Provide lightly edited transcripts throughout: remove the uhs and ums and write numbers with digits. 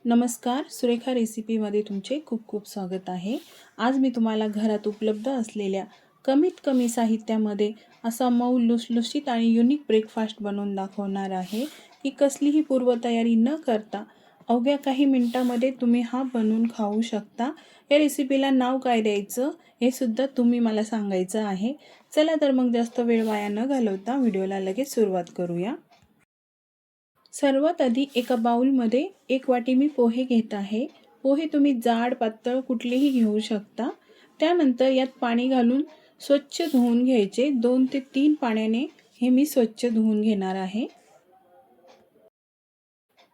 नमस्कार, सुरेखा रेसिपीमध्ये तुमचे खूप खूप स्वागत आहे। आज मी तुम्हाला घरात उपलब्ध असलेल्या कमीत कमी साहित्यामध्ये असा मऊ लुसलुशीत आणि युनिक ब्रेकफास्ट बनवून दाखवणार आहे की कसलीही पूर्वतयारी न करता अवघ्या काही मिनिटांमध्ये तुम्ही हा बनवून खाऊ शकता। या रेसिपीला नाव काय द्यायचं हे सुद्धा तुम्ही मला सांगायचं आहे। चला तर मग जास्त वेळ वाया न घालवता व्हिडिओला लगेच सुरुवात करूया। सर्वात आधी एका बाउलमध्ये एक वाटी मी पोहे घेत आहे। पोहे तुम्ही जाड पातळ कुठलेही घेऊ शकता। त्यानंतर यात पाणी घालून स्वच्छ धुवून घ्यायचे। 2 ते 3 पाण्याने हे मी स्वच्छ धुवून घेणार आहे।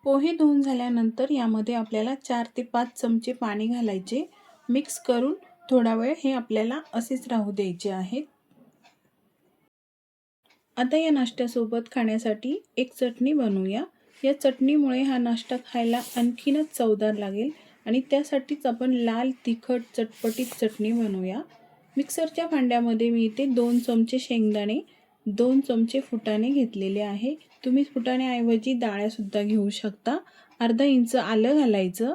पोहे धुवून झाल्यानंतर यामध्ये आपल्याला 4 ते 5 चमचे पाणी घालायचे। मिक्स करून थोडा वेळ हे आपल्याला असेच राहू द्यायचे आहेत। आता या नाश्त्यासोबत खाण्यासाठी एक चटणी बनवूया। या चटणीमुळे हा नाश्ता खायला आणखीनच चवदार लागेल आणि त्यासाठीच आपण लाल तिखट चटपटीत चटणी बनवूया। मिक्सरच्या भांड्यामध्ये मी इथे 2 चमचे शेंगदाणे, 2 चमचे फुटाणे घेतलेले आहे। तुम्ही फुटाण्याऐवजी डाळ्यासुद्धा घेऊ शकता। अर्धा इंच आलं घालायचं,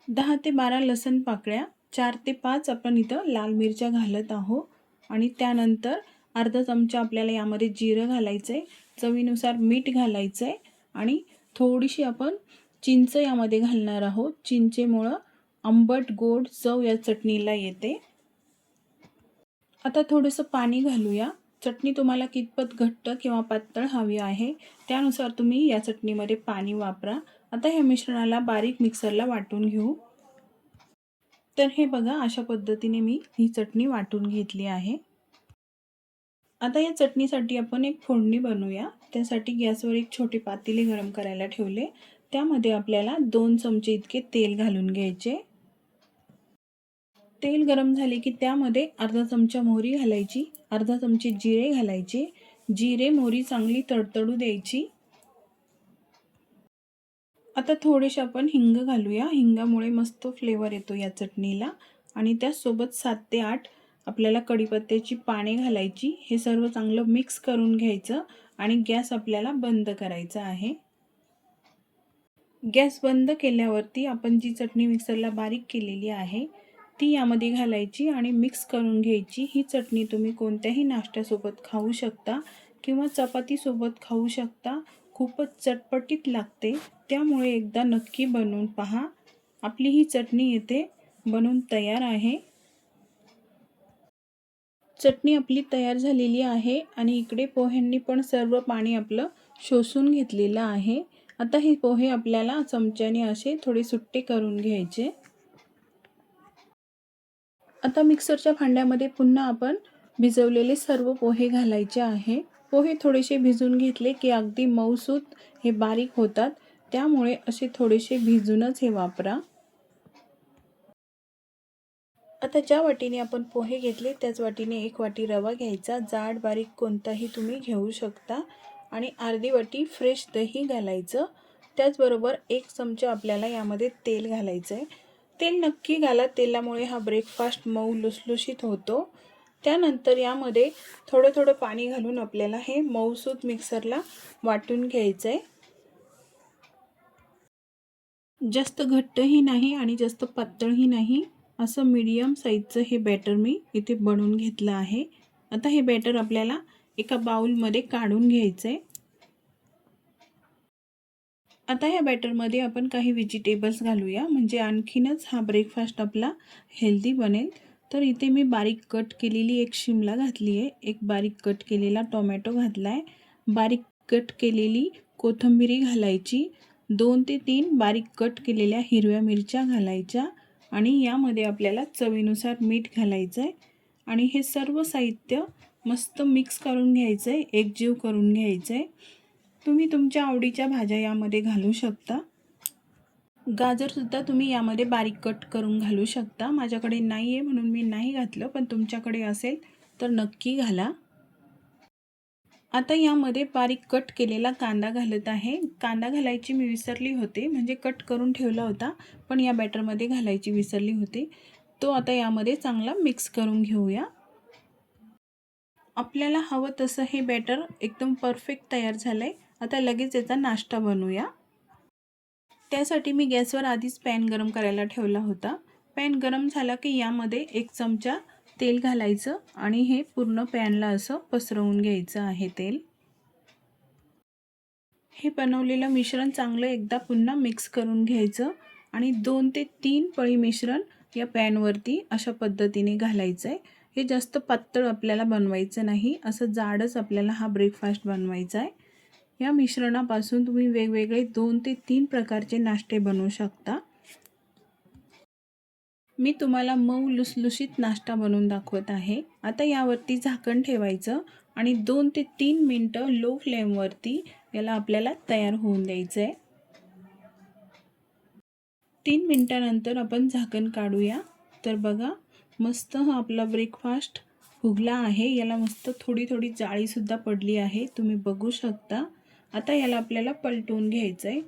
10 ते 12 लसूण पाकळ्या, 4 ते 5 आपण इथं लाल मिरच्या घालत आहोत आणि त्यानंतर अर्धा चमचा आपल्याला यामध्ये जिरं घालायचं आहे, चवीनुसार मीठ घालायचं आहे आणि थोडीशी आपण चिंच यामध्ये घालणार आहोत। चिंचेमुळं आंबट गोड चव या चटणीला येते। आता थोडंसं पाणी घालूया। चटणी तुम्हाला कितपत घट्ट किंवा पातळ हवी आहे त्यानुसार तुम्ही या चटणीमध्ये पाणी वापरा। आता हे मिश्रणाला बारीक मिक्सरला वाटून घेऊ। तर हे बघा, अशा पद्धतीने मी ही चटणी वाटून घेतली आहे। आता या चटणीसाठी आपण एक फोडणी बनवूया। त्यासाठी गॅसवर एक छोटे पातेले गरम करायला ठेवले। त्यामध्ये आपल्याला 2 चमचे इतके तेल घालून घ्यायचे। तेल गरम झाले की त्यामध्ये अर्धा चमचा मोहरी घालायची, अर्धा चमचे जिरे घालायचे। जिरे मोहरी चांगली तडतडू द्यायची। आता थोडेसे आपण हिंग घालूया। हिंगामुळे मस्त फ्लेवर येतो या चटणीला आणि त्यासोबत 7 ते 8 आपल्याला कढीपत्त्याची पाने घालायची। हे सर्व चांगलं मिक्स करून घ्यायचं आणि गॅस आपल्याला बंद करायचा आहे। गॅस बंद केल्यावरती आपण जी चटणी मिक्सरला बारीक केलेली आहे ती यामध्ये घालायची आणि मिक्स करून घ्यायची। ही चटणी तुम्ही कोणत्याही नाश्त्यासोबत खाऊ शकता किंवा चपातीसोबत खाऊ शकता। खूपच चटपटीत लागते, त्यामुळे एकदा नक्की बनवून पहा। आपली ही चटणी येथे बनवून तयार आहे। चटणी आपली तयार झालेली आहे आणि इकडे पोह्यांनी पण सर्व पाणी आपलं शोषून घेतलेलं आहे। आता हे पोहे आपल्याला चमच्याने असे थोडे सुट्टे करून घ्यायचे। आता मिक्सरच्या भांड्यामध्ये पुन्हा आपण भिजवलेले सर्व पोहे घालायचे आहे। पोहे थोडेसे भिजून घेतले की अगदी मऊसूत हे बारीक होतात, त्यामुळे असे थोडेसे भिजूनच हे वापरा। आता ज्या वाटीने आपण पोहे घेतले त्याच वाटीने एक वाटी रवा घ्यायचा। जाड बारीक कोणताही तुम्ही घेऊ शकता आणि अर्धी वाटी फ्रेश दही घालायचं। त्याचबरोबर 1 चमचा आपल्याला यामध्ये तेल घालायचं आहे। तेल नक्की घाला, तेलामुळे हा ब्रेकफास्ट मऊ लुसलुशीत होतो। त्यानंतर यामध्ये थोडं थोडं पाणी घालून आपल्याला हे मऊसूत मिक्सरला वाटून घ्यायचं आहे। जास्त घट्टही नाही आणि जास्त पातळही नाही, असं मीडियम साईजचं हे बॅटर मी इथे बनवून घेतलं आहे। आता हे बॅटर आपल्याला एका बाउलमध्ये काढून घ्यायचं आहे। आता या बॅटरमध्ये आपण काही व्हेजिटेबल्स घालूया, म्हणजे आणखीनच हा ब्रेकफास्ट आपला हेल्दी बनेल। तर इथे मी बारीक कट केलेली एक शिमला घातली आहे, एक बारीक कट केलेला टोमॅटो घातला आहे, बारीक कट केलेली कोथिंबीर घालायची, 2 ते 3 बारीक कट केलेल्या हिरव्या मिरच्या घालायच्या आणि यामध्ये आपल्याला चवीनुसार मीठ घालायचं आहे आणि हे सर्व साहित्य मस्त मिक्स करून घ्यायचं आहे, एकजीव करून घ्यायचं आहे। तुम्ही तुमच्या आवडीच्या भाज्या यामध्ये घालू शकता। गाजरसुद्धा तुम्ही यामध्ये बारीक कट करून घालू शकता। माझ्याकडे नाही आहे म्हणून मी नाही घातलं, पण तुमच्याकडे असेल तर नक्की घाला। आता यामध्ये बारीक कट केलेला कांदा घालत आहे। कांदा घालायची मी विसरली होते, म्हणजे कट करून ठेवला होता पण या बॅटरमध्ये घालायची विसरली होते। तो आता यामध्ये चांगला मिक्स करून घेऊया। आपल्याला हवं तसं हे बॅटर एकदम परफेक्ट तयार झालंय। आता लगेच याचा नाश्ता बनवूया। त्यासाठी मी गॅसवर आधीच पॅन गरम करायला ठेवला होता। पॅन गरम झाला की यामध्ये 1 चमचा तेल घालायचं आणि हे पूर्ण पॅनला असं पसरवून घ्यायचं आहे तेल। हे बनवलेलं मिश्रण चांगलं एकदा पुन्हा मिक्स करून घ्यायचं आणि 2 ते 3 पळी मिश्रण या पॅनवरती अशा पद्धतीने घालायचं आहे। हे जास्त पातळ आपल्याला बनवायचं नाही, असं जाडच आपल्याला हा ब्रेकफास्ट बनवायचा आहे। या मिश्रणापासून तुम्ही वेगवेगळे 2 ते 3 प्रकारचे नाश्ते बनवू शकता। मी तुम्हाला मऊ लुसलुशीत नाश्ता बनवून दाखवत आहे। आता यावरती झाकण ठेवायचं आणि 2 ते 3 मिनिटं लो फ्लेमवरती याला आपल्याला तयार होऊन द्यायचं आहे। 3 मिनिटानंतर आपण झाकण काढूया। तर बघा, मस्त हा आपला ब्रेकफास्ट फुगला आहे। याला मस्त थोडी थोडी जाळीसुद्धा पडली आहे, तुम्ही बघू शकता। आता याला आपल्याला पलटवून घ्यायचं आहे।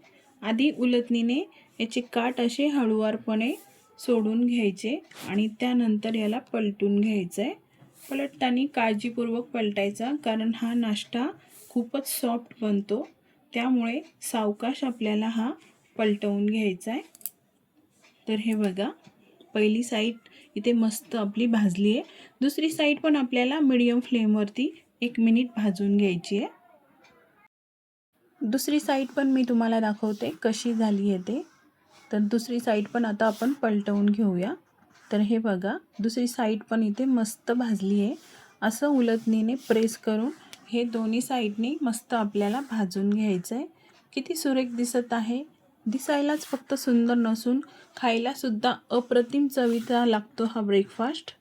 आधी उलटणीने याचे काठ असे हळूवारपणे सोडून घ्यायचे आणि त्यानंतर याला पलटून घ्यायचं आहे। पलटताना काळजीपूर्वक पलटायचा, कारण हा नाश्ता खूपच सॉफ्ट बनतो, त्यामुळे सावकाश आपल्याला हा पलटवून घ्यायचा आहे। तर हे बघा, पहिली साईड इथे मस्त आपली भाजली आहे। दुसरी साईड पण आपल्याला मीडियम फ्लेमवरती 1 मिनिट भाजून घ्यायची आहे। दुसरी साईड पण मी तुम्हाला दाखवते कशी झाली आहे ते। तर दुसरी साईड पण आता आपण पलटवून घेऊया। तर हे बघा, दुसरी साईड पण इथे मस्त भाजली आहे। असं उलटणीने प्रेस करून हे दोन्ही साईडनी मस्त आपल्याला भाजून घ्यायचं आहे। किती सुरेख दिसत आहे। दिसायलाच फक्त सुंदर नसून खायला सुद्धा अप्रतिम चवीचा लागतो हा ब्रेकफास्ट।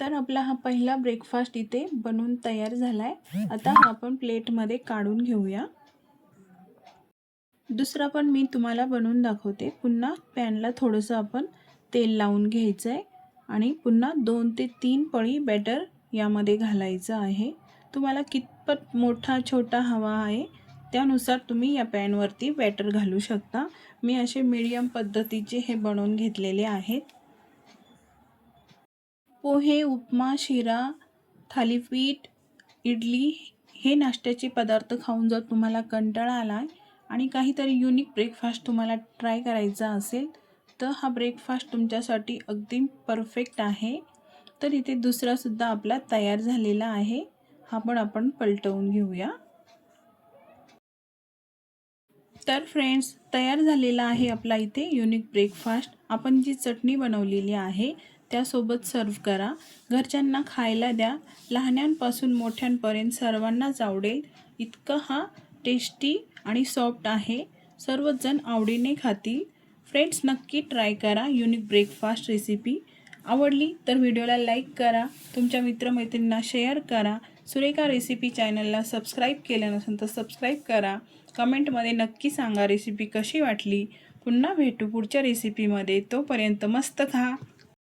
तर आपला हा पहिला ब्रेकफास्ट इथे बनवून तयार झालाय। आता हा आपण प्लेटमध्ये काढून घेऊया। दुसरा पण मी तुम्हाला बनवून दाखवते। पुन्हा पॅनला थोडंसं आपण तेल लावून घ्यायचं आहे आणि पुन्हा 2 ते 3 पळी बॅटर यामध्ये घालायचं आहे। तुम्हाला कितपत मोठा छोटा हवा आहे त्यानुसार तुम्ही या पॅनवरती बॅटर घालू शकता। मी असे मीडियम पद्धतीचे हे बनवून घेतलेले आहेत। पोहे, उपमा, शिरा, थालीपीठ, इडली हे नाश्त्याचे पदार्थ खाऊन जर तुम्हाला कंटाळा आला आणि काहीतरी युनिक ब्रेकफास्ट तुम्हाला ट्राय करायचा असेल तर हा ब्रेकफास्ट तुमच्यासाठी अगदी परफेक्ट आहे। तर इथे दुसरासुद्धा आपला तयार झालेला आहे, हा पण आपण पलटवून घेऊया। तर फ्रेंड्स, तयार झालेला आहे आपला इथे युनिक ब्रेकफास्ट। आपण जी चटणी बनवलेली आहे त्यासोबत सर्व करा, घरच्यांना खायला द्या। लहानांपासून मोठ्यांपर्यंत सर्वांनाच आवडेल इतकं हा टेस्टी आणि सॉफ्ट आहे। सर्वच जण आवडीने खातील। फ्रेंड्स, नक्की ट्राय करा युनिक ब्रेकफास्ट रेसिपी। आवडली तर व्हिडिओला लाईक करा, तुमच्या मित्रमैत्रिणींना शेअर करा। सुरेखा रेसिपी चॅनलला सबस्क्राईब केलं नसेल तर सबस्क्राईब करा। कमेंटमध्ये नक्की सांगा रेसिपी कशी वाटली। पुन्हा भेटू पुढच्या रेसिपीमध्ये, तोपर्यंत मस्त खा।